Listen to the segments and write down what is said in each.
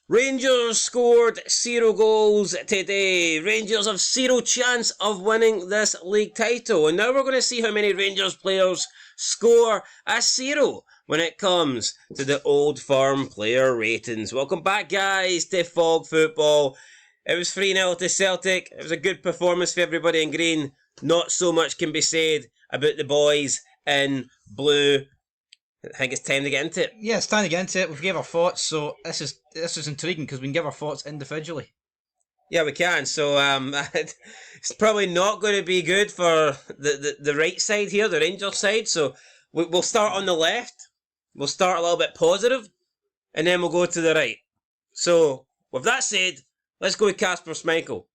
Rangers scored 0 goals today. Rangers have 0 chance of winning this league title. And now we're going to see how many Rangers players score a 0 when it comes to the Old Firm player ratings. Welcome back, guys, to Fog Football. It was 3-0 to Celtic. It was a good performance for everybody in green. Not so much can be said about the boys in blue. I think it's time to get into it. Yeah, it's time to get into it. We've gave our thoughts, so this is intriguing because we can give our thoughts individually. Yeah, we can. So it's probably not going to be good for the right side here, the Rangers side. So we'll start on the left. We'll start a little bit positive, and then we'll go to the right. So with that said, let's go with Kasper Schmeichel.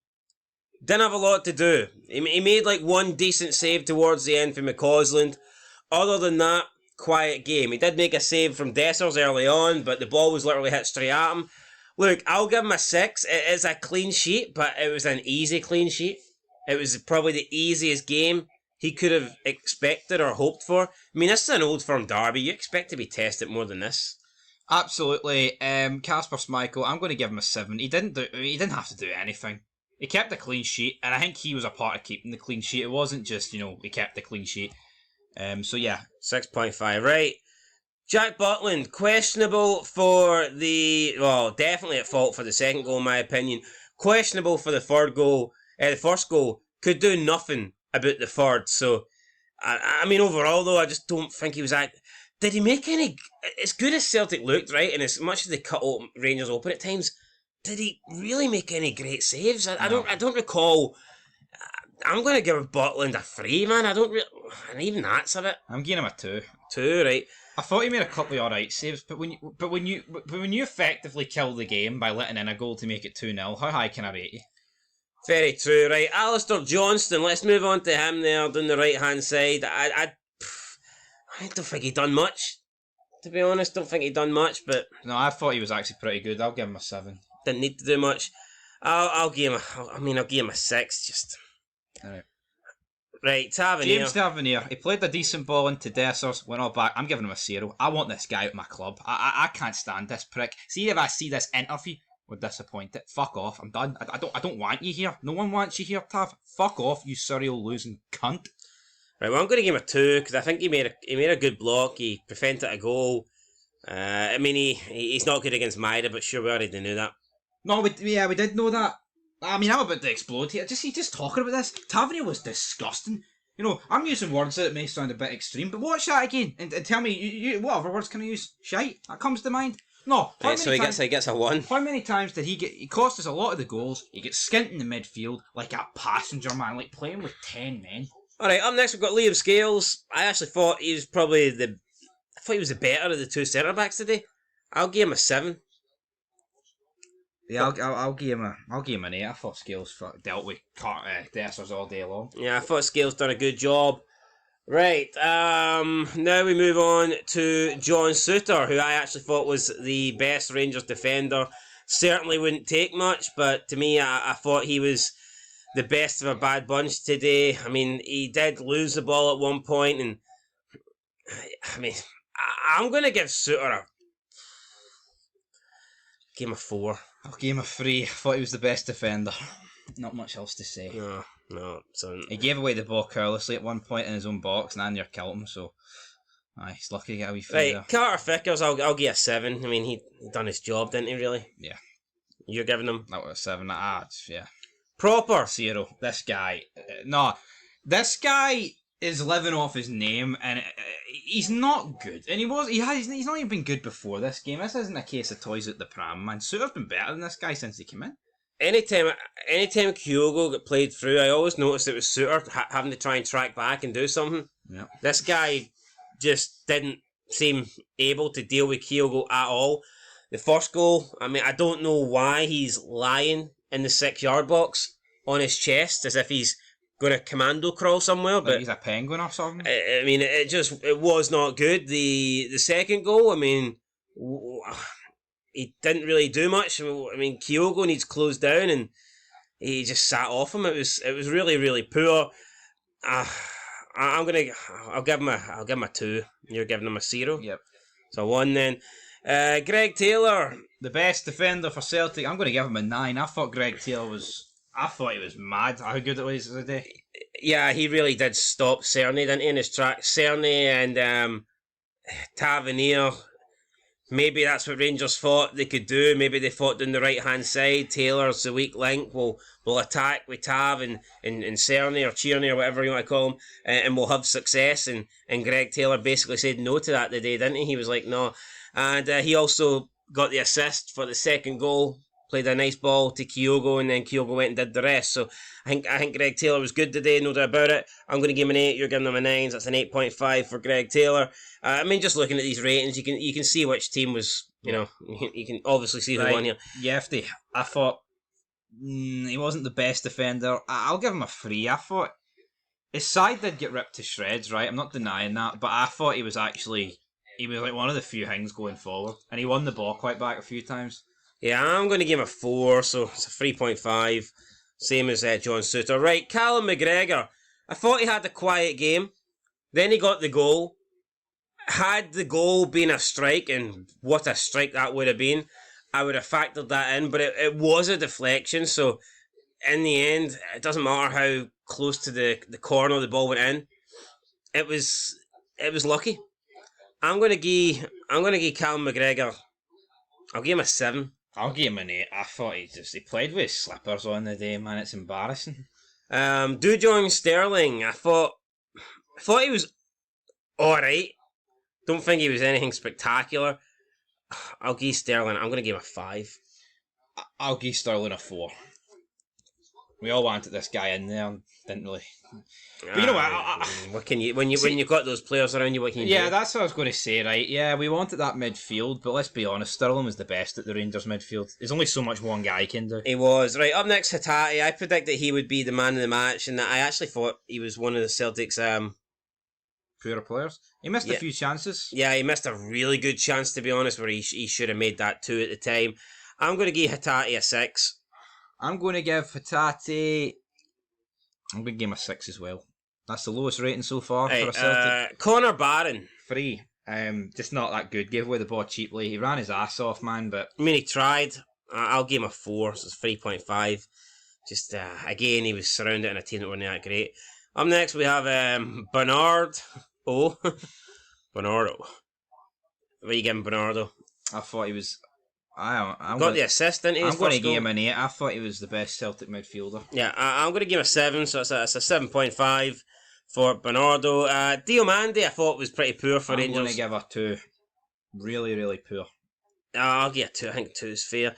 Didn't have a lot to do. He made like one decent save towards the end for McCausland. Other than that, quiet game. He did make a save from Dessers early on, but the ball was literally hit straight at him. Look, I'll give him a 6. It is a clean sheet, but it was an easy clean sheet. It was probably the easiest game he could have expected or hoped for. I mean, this is an Old Firm derby. You expect to be tested more than this. Absolutely. Kasper Schmeichel, I'm going to give him a 7. He didn't have to do anything. He kept the clean sheet, and I think he was a part of keeping the clean sheet. It wasn't just, he kept the clean sheet. So yeah. 6.5, right. Jack Butland, questionable for definitely at fault for the second goal in my opinion. Questionable for the third goal. The first goal. Could do nothing about the third. So, I mean overall though, I just don't think he was Did he make any... As good as Celtic looked, right, and as much as they cut Rangers open at times, did he really make any great saves? I don't recall... I'm going to give Butland a 3, man. And even that's a bit. I'm giving him a 2. 2, right. I thought he made a couple of alright saves, but when you effectively kill the game by letting in a goal to make it 2-0, how high can I rate you? Very true, right. Alistair Johnston, let's move on to him there down the right hand side. I don't think he done much. To be honest, don't think he done much, but no, I thought he was actually pretty good. I'll give him a 7. Didn't need to do much. I'll give him a 6. Just. Alright. Right, Tavernier. James Tavernier. He played a decent ball into Dessers, went all back. I'm giving him a 0. I want this guy at my club. I can't stand this prick. See if I see this interview, we're disappointed. Fuck off. I'm done. I don't want you here. No one wants you here, Tav. Fuck off, you surreal losing cunt. Right, well I'm going to give him a 2 because I think he made a good block. He prevented a goal. I mean he's not good against Maida, but sure we already knew that. No, we did know that. I mean, I'm about to explode here. Just talking about this. Tavernier was disgusting. I'm using words that may sound a bit extreme, but watch that again and tell me, you what other words can I use? Shite? That comes to mind. No. Right, so he gets a 1. How many times did he cost us a lot of the goals? He gets skint in the midfield like a passenger, man, like playing with 10 men. Alright, up next we've got Liam Scales. I actually thought he was probably the better of the two centre-backs today. I'll give him a 7. Yeah, I'll give him an 8. I thought Scales dealt with Dessers all day long. Yeah, I thought Scales done a good job. Right, now we move on to John Suter, who I actually thought was the best Rangers defender. Certainly wouldn't take much, but to me, I thought he was the best of a bad bunch today. I mean, he did lose the ball at one point, and I mean, I'm going to give Suter give him a 4. I'll give him a 3. I thought he was the best defender. Not much else to say. No. So he gave away the ball carelessly at one point in his own box, and Anya killed him. So, he's lucky to get a wee 3 right, there. Carter Vickers, I'll give a 7. I mean, he done his job, didn't he? Really? Yeah. You're giving him that was a 7. Yeah. Proper 0. This guy, this guy is living off his name, and he's not good. And he's not even been good before this game. This isn't a case of toys at the pram, man. Suter's been better than this guy since he came in. Anytime Kyogo got played through, I always noticed it was Suter having to try and track back and do something. Yeah. This guy just didn't seem able to deal with Kyogo at all. The first goal, I mean, I don't know why he's lying in the 6-yard box on his chest as if he's going to commando crawl somewhere, but he's a penguin or something. I mean, it was not good. The second goal, I mean, he didn't really do much. I mean, Kyogo needs closed down, and he just sat off him. It was really, really poor. I'll give him a 2. You're giving him a 0. Yep. So 1 then. Greg Taylor. The best defender for Celtic. I'm going to give him a 9. I thought Greg Taylor was... I thought he was mad how good it was today. Yeah, he really did stop Cerny, didn't he, in his track. Cerny and Tavernier. Maybe that's what Rangers thought they could do. Maybe they thought down the right-hand side, Taylor's the weak link, we'll attack with Tav and Cerny or Tierney or whatever you want to call him, and we'll have success. And Greg Taylor basically said no to that today, didn't he? He was like, no. And he also got the assist for the second goal, played a nice ball to Kyogo, and then Kyogo went and did the rest. So I think Greg Taylor was good today, no doubt about it. I'm going to give him an 8, you're giving him a 9, so that's an 8.5 for Greg Taylor. I mean, just looking at these ratings, you can see which team was, you can obviously see who won here. Yefty, I thought he wasn't the best defender. I'll give him a 3. I thought his side did get ripped to shreds, right? I'm not denying that, but I thought he was like one of the few things going forward, and he won the ball quite back a few times. Yeah, I'm going to give him a 4, so it's a 3.5. Same as John Suter. Right, Callum McGregor. I thought he had a quiet game. Then he got the goal. Had the goal been a strike, and what a strike that would have been, I would have factored that in, but it was a deflection, so in the end, it doesn't matter how close to the corner the ball went in. It was lucky. I'm going to give Callum McGregor, I'll give him a 7. I'll give him an 8. I thought he played with his slippers on the day, man. It's embarrassing. Dujon Sterling. I thought he was alright. Don't think he was anything spectacular. I'll give Sterling. I'm going to give him a 5. I'll give Sterling a 4. We all wanted this guy in there and didn't really. But you know what can you when you've got those players around you? What can you do? Yeah, that's what I was going to say. Right? Yeah, we wanted that midfield, but let's be honest, Sterling was the best at the Rangers midfield. There's only so much one guy can do. He was right up next. Hatate. I predicted he would be the man of the match, and I actually thought he was one of the Celtics' poorer players. He missed a few chances. Yeah, he missed a really good chance, to be honest, where he should have made that 2 at the time. I'm going to give Hatate a 6. I'm going to give Hatate... I'm going to give him a 6 as well. That's the lowest rating so far for a Celtic. Connor Barron. 3. Just not that good. Gave away the ball cheaply. He ran his ass off, man, but... I mean, he tried. I'll give him a 4, so it's 3.5. Just, again, he was surrounded in a team that weren't that great. Up next, we have Bernardo. Bernardo. What are you giving Bernardo? I thought he was... the assist, didn't he? I'm going to give him an 8. I thought he was the best Celtic midfielder. Yeah, I'm going to give him a 7, so it's a 7.5 for Bernardo. Diomande, I thought was pretty poor for Rangers. I'm going to give a 2. Really, really poor. I'll give a 2. I think 2 is fair.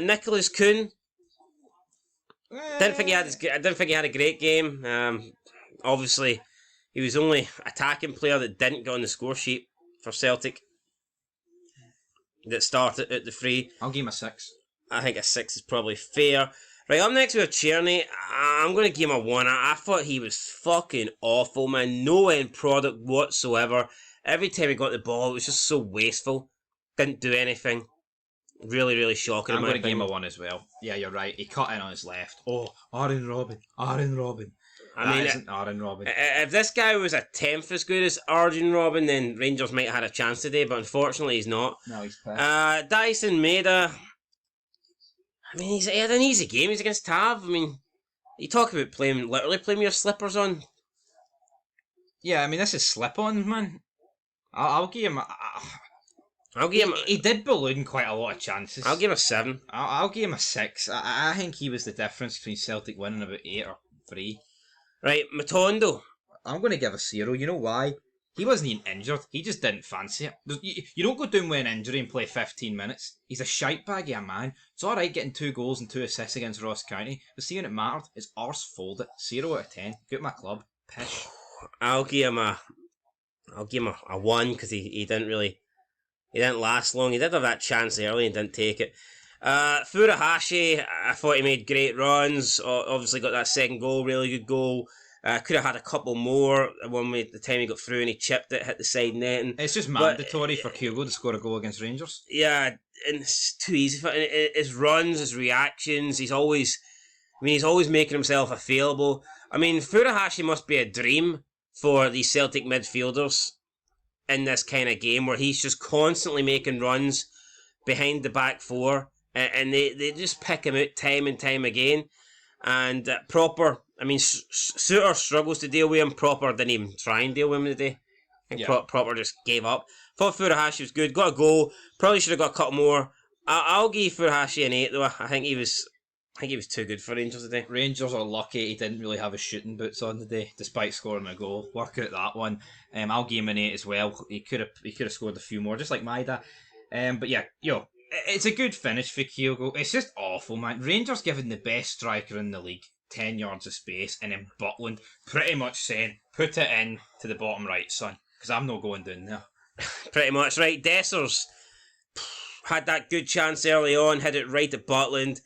Nicholas Kuhn. Didn't think he had a great game. Obviously, he was the only attacking player that didn't get on the score sheet for Celtic. That started at the 3. I'll give him a 6. I think a 6 is probably fair. Right, up next we have Tierney. I'm going to give him a 1. I thought he was fucking awful, man. No end product whatsoever. Every time he got the ball, it was just so wasteful. Didn't do anything. Really, really shocking. I'm going to give him a 1 as well. Yeah, you're right. He cut in on his left. Oh, Aaron Robin. That isn't Aaron Robin. If this guy was a 10th as good as Arjen Robin, then Rangers might have had a chance today, but unfortunately he's not. No, he's pissed. Dyson Maeda. I mean, he had an easy game. He's against Tav. I mean, you talk about literally playing your slippers on. Yeah, I mean, this is slip-ons, man. I'll give him... He did balloon quite a lot of chances. I'll give him a 7. I'll give him a 6. I think he was the difference between Celtic winning about 8 or 3. Right, Matondo. I'm going to give a 0. You know why? He wasn't even injured. He just didn't fancy it. You don't go down with an injury and play 15 minutes. He's a shite bag of a man. It's alright getting 2 goals and 2 assists against Ross County, but see when it mattered, his arse folded. 0 out of 10. Get my club. Pish. I'll give him a 1 because he didn't last long. He did have that chance early and didn't take it. Furuhashi, I thought he made great runs. Obviously got that second goal, really good goal. Could have had a couple more. The time he got through and he chipped it, hit the side netting. It's just mandatory for Kyogo to score a goal against Rangers. Yeah, and it's too easy for his runs, his reactions. He's always making himself available. I mean, Furuhashi must be a dream for these Celtic midfielders. in this kind of game where he's just constantly making runs behind the back four, and they just pick him out time and time again. And Proper, I mean, Suter struggles to deal with him. Proper didn't even try and deal with him today. I think Proper just gave up. Thought Furuhashi was good, got a goal. Probably should have got a couple more. I'll give Furuhashi an 8 though. I think he was too good for Rangers today. Rangers are lucky he didn't really have his shooting boots on today, despite scoring a goal. Work out that one. I'll give him an 8 as well. He could have scored a few more, just like Maeda. But yeah, it's a good finish for Kyogo. It's just awful, man. Rangers giving the best striker in the league 10 yards of space, and then Butland pretty much saying, put it in to the bottom right, son, because I'm not going down there. Pretty much, right. Dessers had that good chance early on, hit it right at Butland.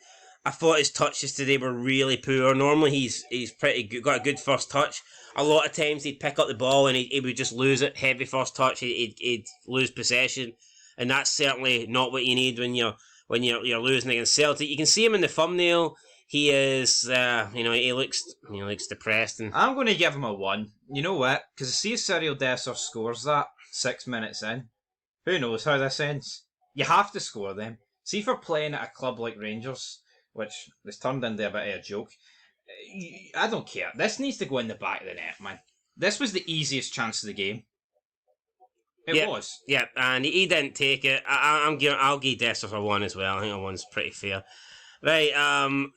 I thought his touches today were really poor. Normally he's pretty good, got a good first touch. A lot of times he'd pick up the ball and he would just lose it. Heavy first touch, he'd lose possession, and that's certainly not what you need when you're losing against Celtic. You can see him in the thumbnail. He is, he looks depressed. And I'm going to give him a 1. You know what? Because see if Cyril Dessers scores that 6 minutes in. Who knows how this ends? You have to score them. See, for playing at a club like Rangers, which has turned into a bit of a joke, I don't care. This needs to go in the back of the net, man. This was the easiest chance of the game. It was. Yeah, and he didn't take it. I'll give Dessers a 1 as well. I think a 1's pretty fair. Right,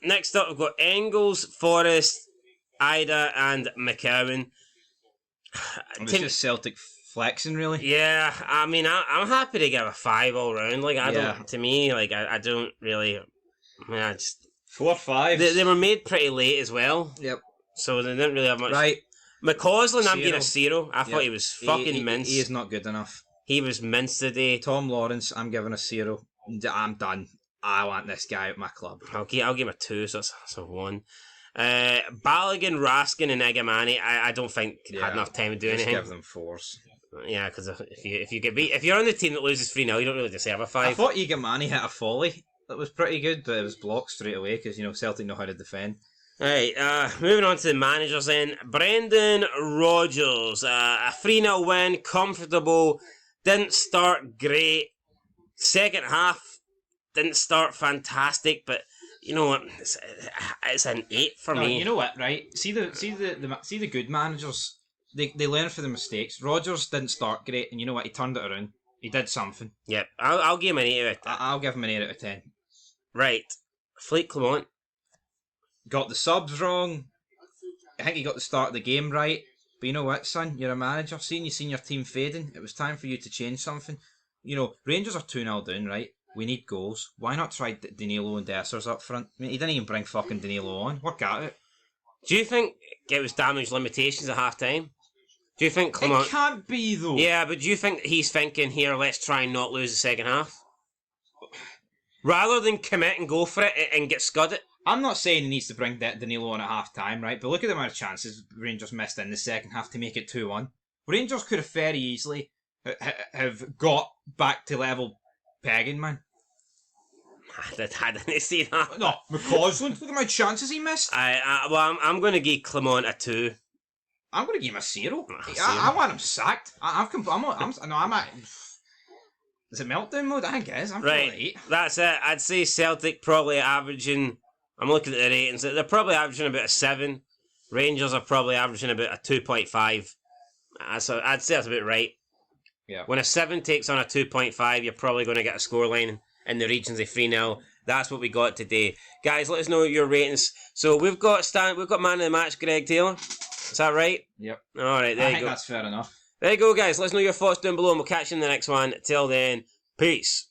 next up we've got Engels, Forrest, Ida and McCowan. It's just Celtic flexing, really. Yeah, I mean, I'm happy to give a 5 all round. Like, I don't really... I mean, I just... 4 5s. They were made pretty late as well. Yep. So they didn't really have much... Right. McCausland, I'm giving a 0. I thought he was fucking minced. He is not good enough. He was minced today. Tom Lawrence, I'm giving a 0. I'm done. I want this guy at my club. I'll give him a 2, so that's a 1. Balogun, Raskin and Egamani, I don't think had enough time to do anything. Give them 4s. Yeah, because if you get beat, if you're on the team that loses 3-0, you don't really deserve a 5. I thought Egamani hit a volley. That was pretty good, but it was blocked straight away because Celtic know how to defend. Right, moving on to the managers then. Brendan Rodgers, a 3-0 win, comfortable, didn't start great. Second half, didn't start fantastic, but you know what? It's an 8 for me. You know what? Right? See the good managers. They learn from the mistakes. Rodgers didn't start great, and you know what? He turned it around. He did something. Yep, I'll give him an 8 out of 10. I'll give him an 8 out of 10. Right, Fleet Clement got the subs wrong. I think he got the start of the game right. But you know what, son? You're a manager. Seeing your team fading, it was time for you to change something. Rangers are 2-0 down, right? We need goals. Why not try Danilo and Dessers up front? I mean, he didn't even bring fucking Danilo on. Work at it. Do you think it was damage limitations at half time? Do you think Clement... It can't be, though. Yeah, but do you think he's thinking, here, let's try and not lose the second half? Rather than commit and go for it and get scudded? I'm not saying he needs to bring Danilo on at half time, right? But look at the amount of chances Rangers missed in the second half to make it 2-1. Rangers could have very easily have got back to level pegging, man. I didn't see that. No, McCausland, look at the amount of chances he missed. I'm going to give Clement a 2. I'm going to give him a 0. I want him sacked. I'm at... Is it meltdown mode? I think it is. I'm right. 8. That's it. I'd say Celtic probably averaging... I'm looking at the ratings. They're probably averaging about a 7. Rangers are probably averaging about a 2.5. So I'd say that's about right. Yeah. When a 7 takes on a 2.5, you're probably going to get a scoreline in the regions of 3-0. That's what we got today. Guys, let us know your ratings. So we've got man of the match, Greg Taylor. Is that right? Yep. Alright, there you go. I think that's fair enough. There you go, guys. Let us know your thoughts down below and we'll catch you in the next one. Till then, peace.